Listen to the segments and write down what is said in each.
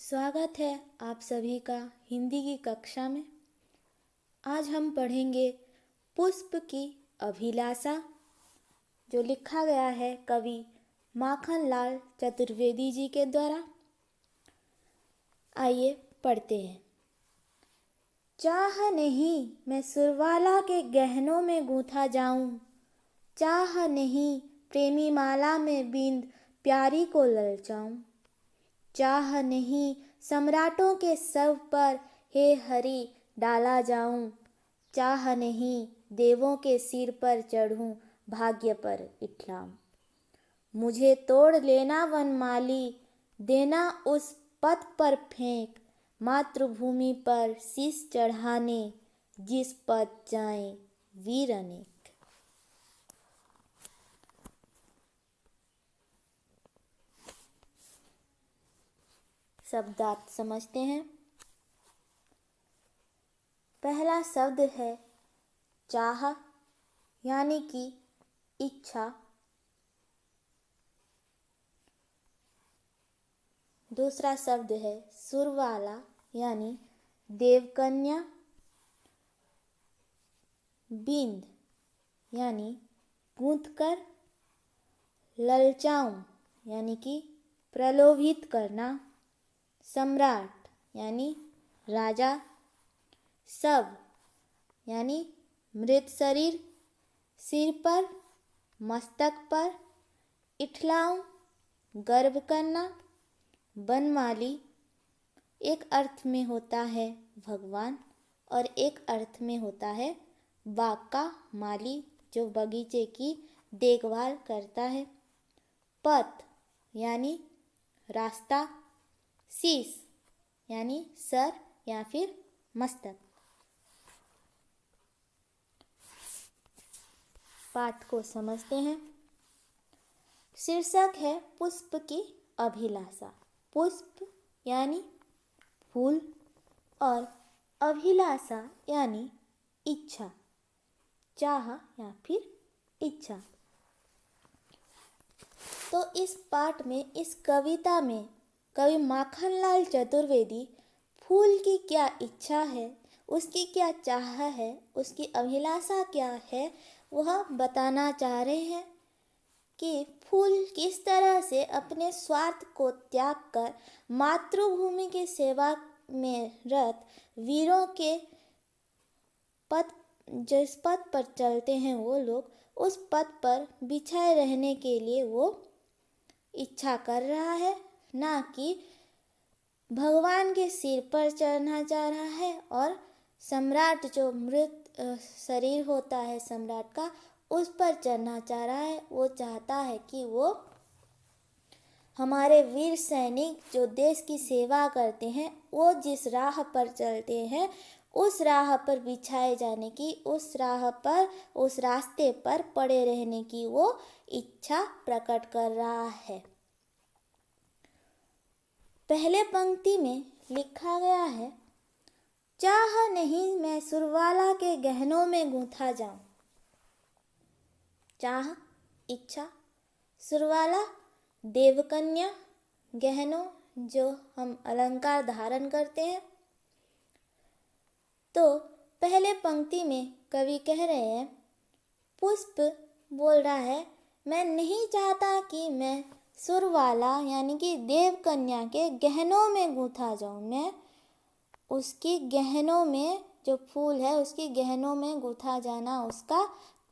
स्वागत है आप सभी का हिंदी की कक्षा में। आज हम पढ़ेंगे पुष्प की अभिलाषा, जो लिखा गया है कवि माखनलाल चतुर्वेदी जी के द्वारा। आइए पढ़ते हैं। चाह नहीं मैं सुरवाला के गहनों में गूंथा जाऊं, चाह नहीं प्रेमी माला में बींद प्यारी को ललचाऊं, चाह नहीं सम्राटों के सब पर हे हरि डाला जाऊं, चाह नहीं देवों के सिर पर चढ़ूं भाग्य पर इठलाऊं। मुझे तोड़ लेना वनमाली, देना उस पथ पर फेंक, मातृभूमि पर शीश चढ़ाने जिस पद जाएं वीर अनेक। शब्दार्थ समझते हैं। पहला शब्द है चाह, यानी कि इच्छा। दूसरा शब्द है सुरवाला, यानी देवकन्या। बींद यानी गूंथकर। ललचाऊं यानी कि प्रलोभित करना। सम्राट यानी राजा। सब यानी मृत शरीर, सिर पर, मस्तक पर। इठलाऊं गर्व करना। वनमाली एक अर्थ में होता है भगवान और एक अर्थ में होता है बाग का माली, जो बगीचे की देखभाल करता है। पथ यानी रास्ता। शीश यानी सर या फिर मस्तक। पाठ को समझते हैं। शीर्षक है पुष्प की अभिलाषा। पुष्प यानी फूल और अभिलाषा यानी इच्छा, चाह या फिर इच्छा। तो इस पाठ में, इस कविता में कवि माखनलाल चतुर्वेदी फूल की क्या इच्छा है, उसकी क्या चाह है, उसकी अभिलाषा क्या है, वह बताना चाह रहे हैं कि फूल किस तरह से अपने स्वार्थ को त्याग कर मातृभूमि की सेवा में रत वीरों के पथ, जिस पथ पर चलते हैं वो लोग, उस पथ पर बिछाए रहने के लिए वो इच्छा कर रहा है, ना कि भगवान के सिर पर चढ़ना चाह रहा है। और सम्राट जो मृत शरीर होता है सम्राट का, उस पर चढ़ना चाह रहा है। वो चाहता है कि वो हमारे वीर सैनिक जो देश की सेवा करते हैं, वो जिस राह पर चलते हैं, उस राह पर बिछाए जाने की, उस राह पर, उस रास्ते पर पड़े रहने की वो इच्छा प्रकट कर रहा है। पहले पंक्ति में लिखा गया है, चाह नहीं मैं सुरवाला के गहनों में गूंथा जाऊं। चाह इच्छा, सुरवाला देवकन्या, गहनों जो हम अलंकार धारण करते हैं। तो पहले पंक्ति में कवि कह रहे हैं, पुष्प बोल रहा है, मैं नहीं चाहता कि मैं सुरवाला यानी कि देवकन्या के गहनों में गूंथा जाऊं। मैं उसकी गहनों में, जो फूल है उसकी गहनों में गूंथा जाना उसका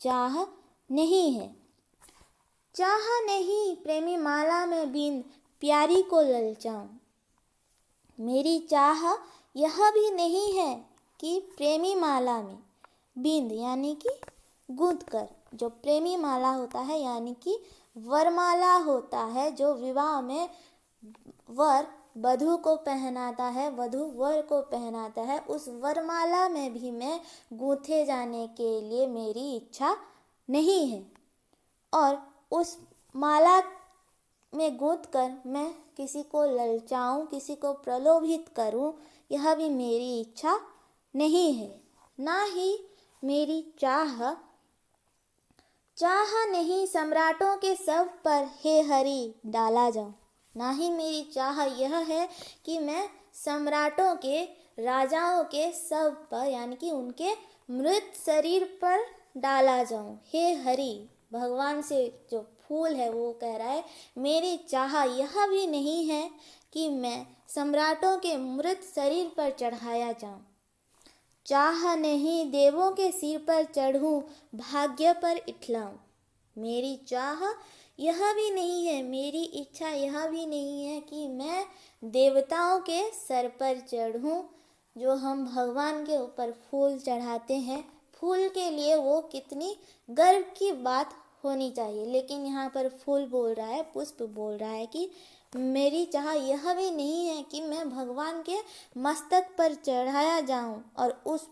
चाह नहीं है। चाह नहीं प्रेमी माला में बींद प्यारी को ललचाऊं। मेरी चाह यह भी नहीं है कि प्रेमी माला में बींद यानी कि गूंथ कर, जो प्रेमी माला होता है यानी कि वरमाला होता है, जो विवाह में वर वधू को पहनाता है, वधू वर को पहनाता है, उस वरमाला में भी मैं गूंथे जाने के लिए मेरी इच्छा नहीं है। और उस माला में गूंथ कर मैं किसी को ललचाऊं, किसी को प्रलोभित करूं, यह भी मेरी इच्छा नहीं है। ना ही मेरी चाह नहीं सम्राटों के सब पर हे हरि डाला जाऊं। ना ही मेरी चाह यह है कि मैं सम्राटों के, राजाओं के सब पर यानी कि उनके मृत शरीर पर डाला जाऊं। हे हरि, भगवान से जो फूल है वो कह रहा है, मेरी चाह यह भी नहीं है कि मैं सम्राटों के मृत शरीर पर चढ़ाया जाऊं। चाह नहीं देवों के सिर पर चढ़ूं, भाग्य पर इठलाऊं। मेरी चाह यह भी नहीं है, मेरी इच्छा यह भी नहीं है कि मैं देवताओं के सर पर चढ़ूं। जो हम भगवान के ऊपर फूल चढ़ाते हैं, फूल के लिए वो कितनी गर्व की बात होनी चाहिए, लेकिन यहाँ पर फूल बोल रहा है, पुष्प बोल रहा है कि मेरी चाह यह भी नहीं है कि मैं भगवान के मस्तक पर चढ़ाया जाऊं और उस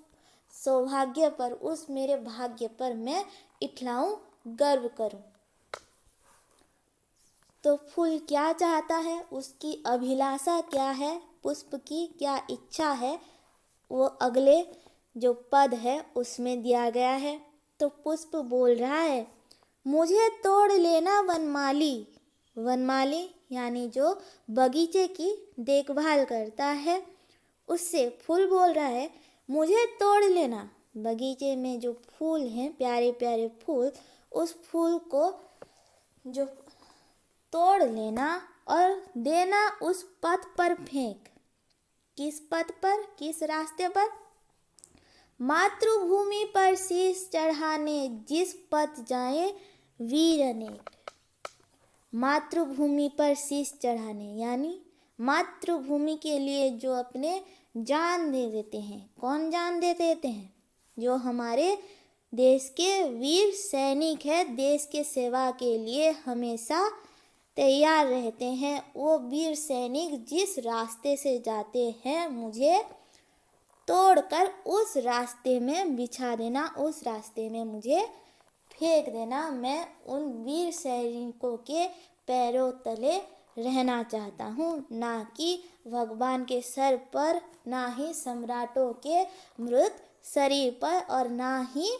सौभाग्य पर, उस मेरे भाग्य पर मैं इठलाऊं, गर्व करूं। तो फूल क्या चाहता है, उसकी अभिलाषा क्या है, पुष्प की क्या इच्छा है, वो अगले जो पद है उसमें दिया गया है। तो पुष्प बोल रहा है, मुझे तोड़ लेना वनमाली। वनमाली यानी जो बगीचे की देखभाल करता है, उससे फूल बोल रहा है, मुझे तोड़ लेना। बगीचे में जो फूल हैं, प्यारे प्यारे फूल, उस फूल को जो तोड़ लेना और देना उस पथ पर फेंक। किस पथ पर, किस रास्ते पर? मातृभूमि पर शीश चढ़ाने जिस पथ जाए वीर अनेक। मातृभूमि पर शीश चढ़ाने यानी मातृभूमि के लिए जो अपने जान दे देते हैं। कौन जान दे देते हैं? जो हमारे देश के वीर सैनिक है, देश के सेवा के लिए हमेशा तैयार रहते हैं। वो वीर सैनिक जिस रास्ते से जाते हैं, मुझे तोड़कर उस रास्ते में बिछा देना, उस रास्ते में मुझे फेंक देना। मैं उन वीर सैनिकों के पैरों तले रहना चाहता हूँ, ना कि भगवान के सर पर, ना ही सम्राटों के मृत शरीर पर, और ना ही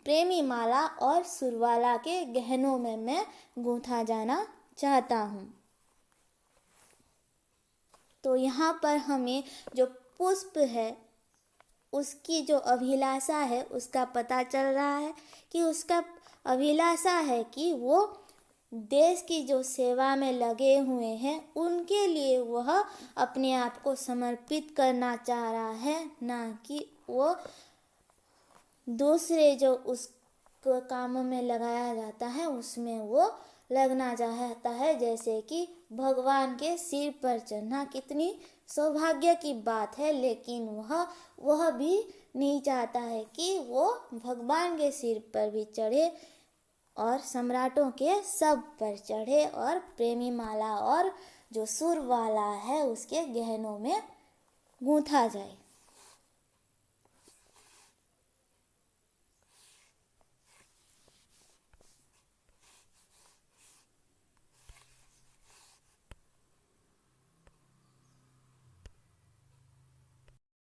प्रेमी माला और सुरवाला के गहनों में मैं गूंथा जाना चाहता हूँ। तो यहाँ पर हमें जो पुष्प है उसकी जो अभिलाषा है उसका पता चल रहा है कि उसका अभिलाषा है कि वो देश की जो सेवा में लगे हुए हैं उनके लिए वह अपने आप को समर्पित करना चाह रहा है, ना कि वो दूसरे जो उस कामों में लगाया जाता है उसमें वो लगना चाहता है। जैसे कि भगवान के सिर पर चढ़ना कितनी सौभाग्य की बात है, लेकिन वह भी नहीं चाहता है कि वो भगवान के सिर पर भी चढ़े और सम्राटों के सब पर चढ़े और प्रेमी माला और जो सुर वाला है उसके गहनों में गूंथा जाए।